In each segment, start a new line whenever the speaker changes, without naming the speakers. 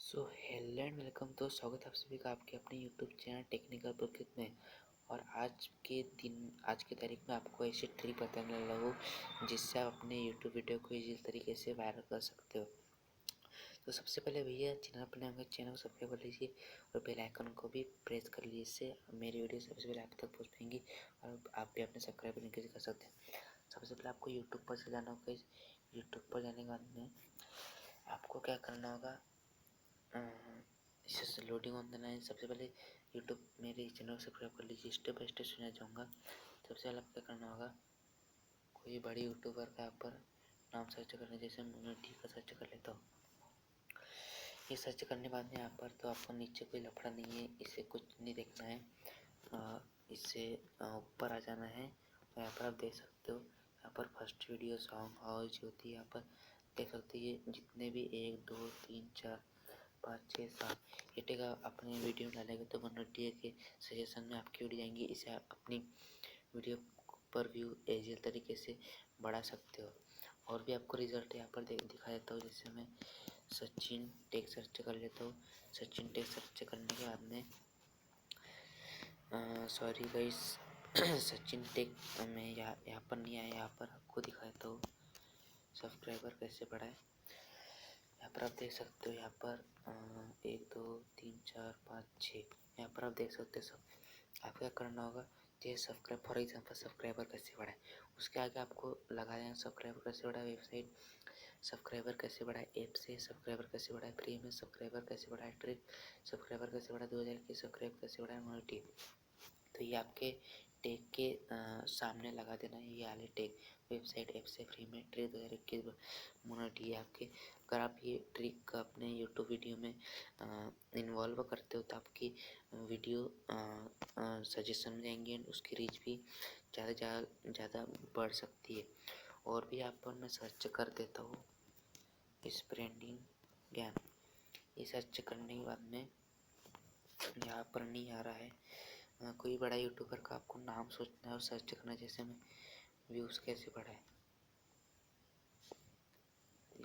So hello and welcome. तो स्वागत है आप सभी का आपके अपने यूट्यूब चैनल टेक्निकल प्रकृति में। और आज के तारीख में आपको ऐसी ट्रिक बताने लगा हूँ जिससे आप अपने यूट्यूब वीडियो को इजी तरीके से वायरल कर सकते हो। तो सबसे पहले भैया चैनल पर नए होंगे, चैनल को सब्सक्राइब कर लीजिए और बेल आइकन को भी प्रेस कर लीजिए। इससे मेरी वीडियो सबसे पहले आप तक पहुँच पाएंगी और आप भी अपने सब्सक्राइब इंक्रीज कर सकते हैं। सबसे पहले आपको यूट्यूब पर से जाना होगा। यूट्यूब पर जाने के बाद में आपको क्या करना होगा, इसे लोडिंग ऑन देना है। सबसे पहले यूट्यूब मेरे चैनल को सब्सक्राइब कर लीजिए। स्टेप बाय स्टेप सुना जाऊँगा। सबसे पहले आपको क्या करना होगा, कोई बड़ी यूट्यूबर का यहाँ पर नाम सर्च करना, जैसे मैं ठीक है सर्च कर लेता हूँ। ये सर्च करने के बाद में यहाँ पर तो आपको नीचे कोई लफड़ा नहीं है, इसे कुछ नहीं देखना है। इससे ऊपर आ जाना है और यहाँ पर आप देख सकते हो, यहाँ पर फर्स्ट वीडियो सॉन्ग हाउस होती है। यहाँ पर देख सकते हैं जितने भी 1 2 3 4 5 6 7 ये अपने वीडियो में डालेंगे तो 180 के सजेशन में आपकी वीडियो आएंगी। इसे आप अपनी वीडियो पर व्यू इजी तरीके से बढ़ा सकते हो। और भी आपको रिजल्ट यहाँ पर दिखा देता हूँ। जैसे मैं सचिन टेक सर्च कर लेता हूँ। सचिन टेक सर्च करने के बाद में सॉरी गाइस सचिन टेक में यहाँ पर नहीं आया। यहाँ पर आपको दिखा देता हूँ सब्सक्राइबर कैसे बढ़ाए। यहाँ पर आप देख सकते हो, यहाँ पर 1 2 3 4 5 6 यहाँ पर आप देख सकते हो सब। आपको क्या करना होगा, जैसे सब्सक्राइब फॉर एग्जांपल सब्सक्राइबर कैसे बढ़ाए, उसके आगे आपको लगा देना सब्सक्राइबर कैसे बढ़ाए वेबसाइट, सब्सक्राइबर कैसे बढ़ाए ऐप से, सब्सक्राइबर कैसे बढ़ाए फ्री में, सब्सक्राइबर कैसे बढ़ाए ट्रिक, सब्सक्राइबर कैसे बढ़ाए 2000 की, सब्सक्राइब कैसे बढ़ाए मल्टी। तो ये आपके टैग के सामने लगा देना है। ये वाले टैग वेबसाइट ऐप से फ्री में ट्रिक 2021 मोनेटी आपके। अगर आप ये ट्रिक अपने यूट्यूब वीडियो में इन्वॉल्व करते हो तो आपकी वीडियो सजेशन में जाएंगी एंड उसकी रीच भी ज़्यादा बढ़ सकती है। और भी यहाँ पर मैं सर्च कर देता हूँ स्प्रेडिंग ज्ञान। ये सर्च करने के बाद में यहाँ पर नहीं आ रहा है। कोई बड़ा यूट्यूबर का आपको नाम सोचना है और सर्च करना, जैसे मैं व्यूज़ कैसे बढ़ाए।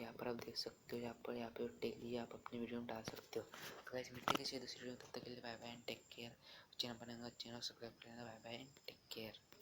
यहाँ पर आप देख सकते हो, यहाँ पे टेक लिए आप अपनी वीडियो में डाल सकते हो। तो गाइस मिलते हैं किसी दूसरी वीडियो में, तब तक के लिए bye bye and take care. Channel बनेगा, चैनल सब्सक्राइब कर लेना। Bye bye and take care.